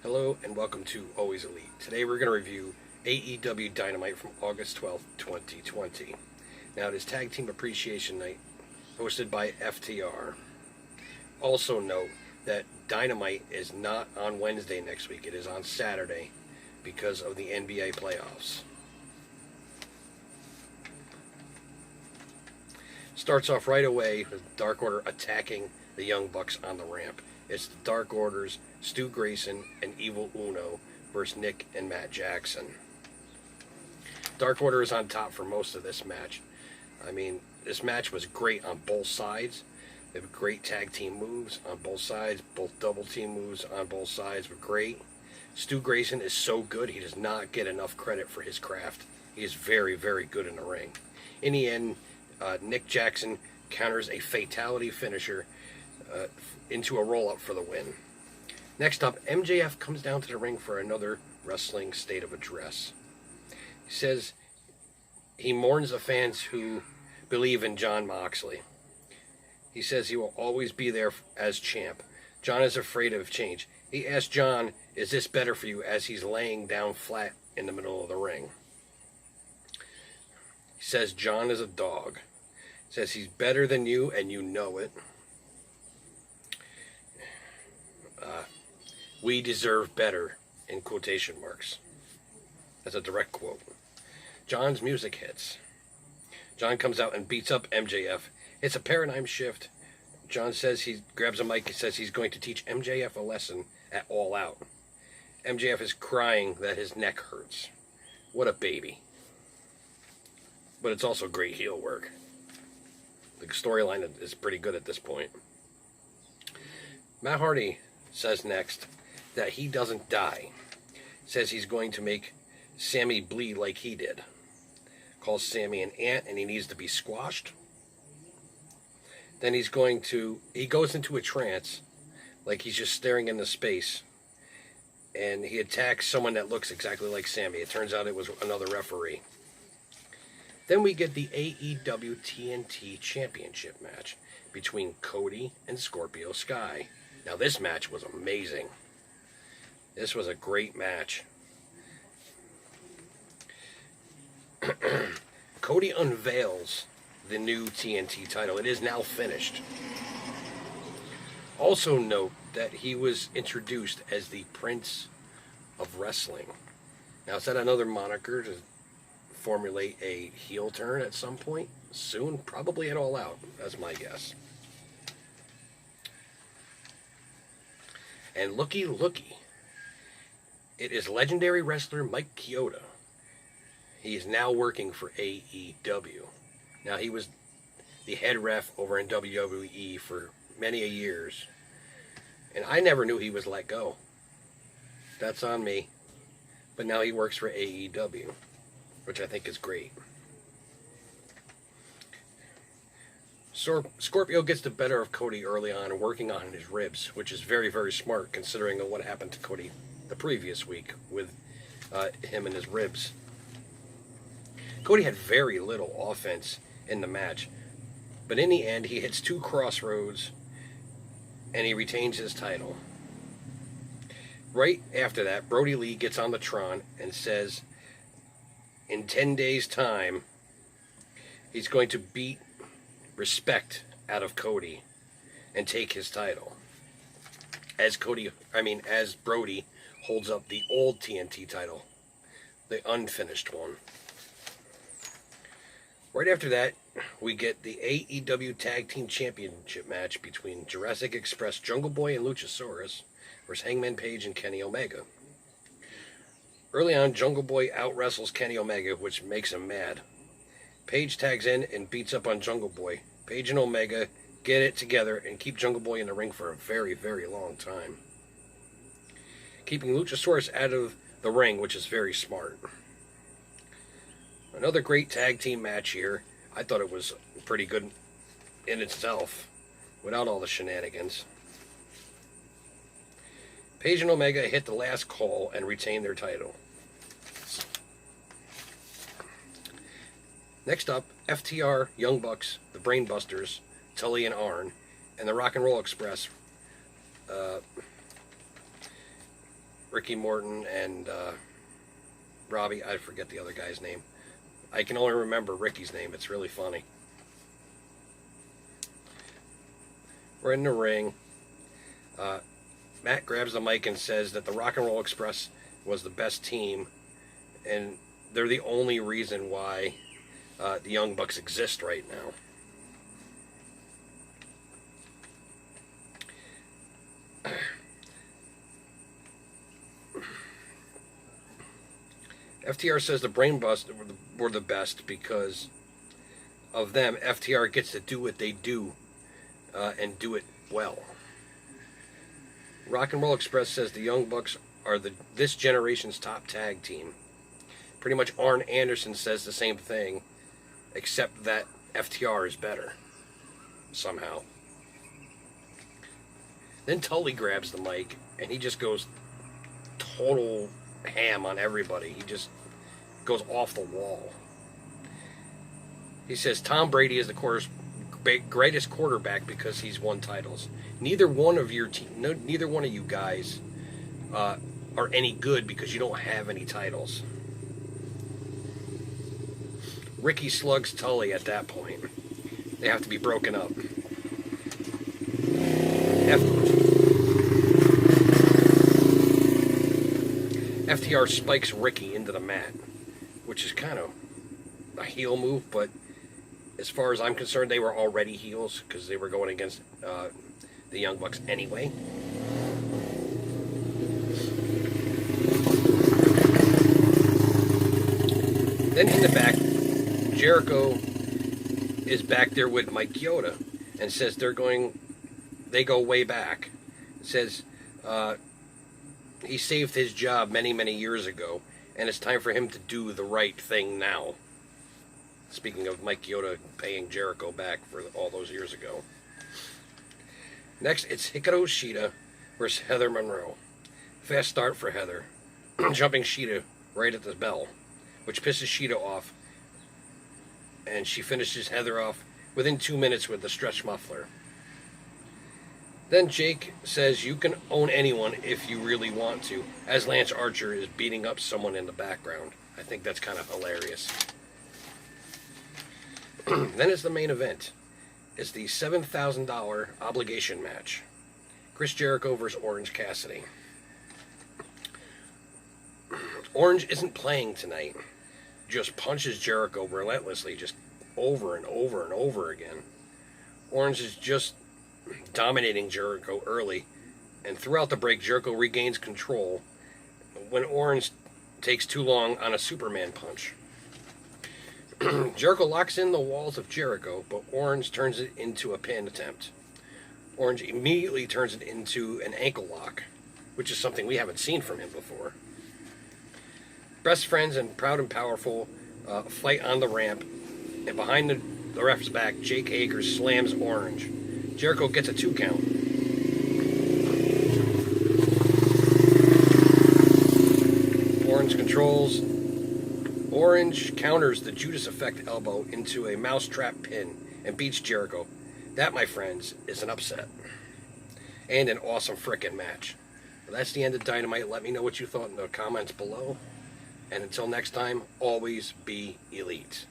Hello and welcome to Always Elite. Today we're going to review AEW Dynamite from August 12th, 2020. Now it is Tag Team Appreciation Night, hosted by FTR. Also note that Dynamite is not on Wednesday next week, it is on Saturday because of the NBA playoffs. Starts off right away with Dark Order attacking the Young Bucks on the ramp. It's the Dark Order's Stu Grayson and Evil Uno versus Nick and Matt Jackson. Dark Order is on top for most of this match. I mean, this match was great on both sides. They have great tag team moves on both sides. Both double team moves on both sides were great. Stu Grayson is so good, he does not get enough credit for his craft. He is very, very good in the ring. In the end, Nick Jackson counters a fatality finisher into a roll-up for the win. Next up, MJF comes down to the ring for another wrestling state of address. He says he mourns the fans who believe in Jon Moxley. He says he will always be there as champ. Jon is afraid of change. He asks Jon, is this better for you, as he's laying down flat in the middle of the ring. He says Jon is a dog. He says he's better than you and you know it. We deserve better, in quotation marks. That's a direct quote. Jon's music hits. Jon comes out and beats up MJF. It's a paradigm shift. Jon says he grabs a mic. He says he's going to teach MJF a lesson at All Out. MJF is crying that his neck hurts. What a baby. But it's also great heel work. The storyline is pretty good at this point. Matt Hardy says next that he doesn't die. Says he's going to make Sammy bleed like he did. Calls Sammy an ant and he needs to be squashed. Then he goes into a trance, like he's just staring into space. And he attacks someone that looks exactly like Sammy. It turns out it was another referee. Then we get the AEW TNT Championship match between Cody and Scorpio Sky. Now this match was amazing. This was a great match. Cody unveils the new TNT title. It is now finished. Also note that he was introduced as the Prince of Wrestling. Now is that another moniker to formulate a heel turn at some point? Soon? Probably at All Out. That's my guess. And looky. It is legendary wrestler Mike CHIOTA. He is now working for AEW. Now, he was the head ref over in WWE for many a years. And I never knew he was let go. That's on me. But now he works for AEW, which I think is great. Scorpio gets the better of Cody early on, working on his ribs, which is very, very smart considering what happened to Cody the previous week with him and his ribs. Cody had very little offense in the match, but in the end he hits 2 crossroads and he retains his title. Right after that, Brody Lee gets on the Tron and says in 10 days' time he's going to beat respect out of Cody and take his title. As Brody holds up the old TNT title, the unfinished one. Right after that, we get the AEW Tag Team Championship match between Jurassic Express, Jungle Boy, and Lucha Soros versus Hangman Paige and Kenny Omega. Early on, Jungle Boy out-wrestles Kenny Omega, which makes him mad. Paige tags in and beats up on Jungle Boy. Paige and Omega get it together and keep Jungle Boy in the ring for a very, very long time, keeping Luchasaurus out of the ring, which is very smart. Another great tag team match here. I thought it was pretty good in itself, without all the shenanigans. Paige and Omega hit the last call and retain their title. Next up, FTR, Young Bucks, the Brainbusters, Tully and Arn, and the Rock and Roll Express Ricky Morton and Robbie, I forget the other guy's name. I can only remember Ricky's name. It's really funny. We're in the ring. Matt grabs the mic and says that the Rock and Roll Express was the best team, and they're the only reason why the Young Bucks exist right now. FTR says the Brain Bust were the best because of them. FTR gets to do what they do and do it well. Rock and Roll Express says the Young Bucks are this generation's top tag team. Pretty much Arn Anderson says the same thing, except that FTR is better somehow. Then Tully grabs the mic and he just goes total ham on everybody. He just goes off the wall. He says Tom Brady is the greatest quarterback because he's won titles. Neither one of your team, neither one of you guys are any good because you don't have any titles. Ricky slugs Tully at that point. They have to be broken up. FTR spikes Ricky into the mat, which is kind of a heel move, but as far as I'm concerned, they were already heels because they were going against the Young Bucks anyway. Then in the back, Jericho is back there with Mike CHIOTA and says they go way back. Says he saved his job many, many years ago, and it's time for him to do the right thing now. Speaking of Mike CHIOTA paying Jericho back for all those years ago. Next, it's Hikaru Shita versus Heather Monroe. Fast start for Heather, jumping Shita right at the bell, which pisses Shita off, and she finishes Heather off within 2 minutes with the stretch muffler. Then Jake says you can own anyone if you really want to, as Lance Archer is beating up someone in the background. I think that's kind of hilarious. Then it's the main event. It's the $7,000 obligation match. Chris Jericho versus Orange Cassidy. Orange isn't playing tonight. Just punches Jericho relentlessly, just over and over and over again. Orange is just dominating Jericho early, and throughout the break, Jericho regains control when Orange takes too long on a Superman punch. Jericho locks in the walls of Jericho, but Orange turns it into a pin attempt. Orange immediately turns it into an ankle lock, which is something we haven't seen from him before. Best friends and Proud and Powerful fight on the ramp, and behind the ref's back, Jake Hager slams Orange. Jericho gets a 2 count. Orange controls. Orange counters the Judas Effect elbow into a mousetrap pin and beats Jericho. That, my friends, is an upset. And an awesome frickin' match. Well, that's the end of Dynamite. Let me know what you thought in the comments below. And until next time, always be elite.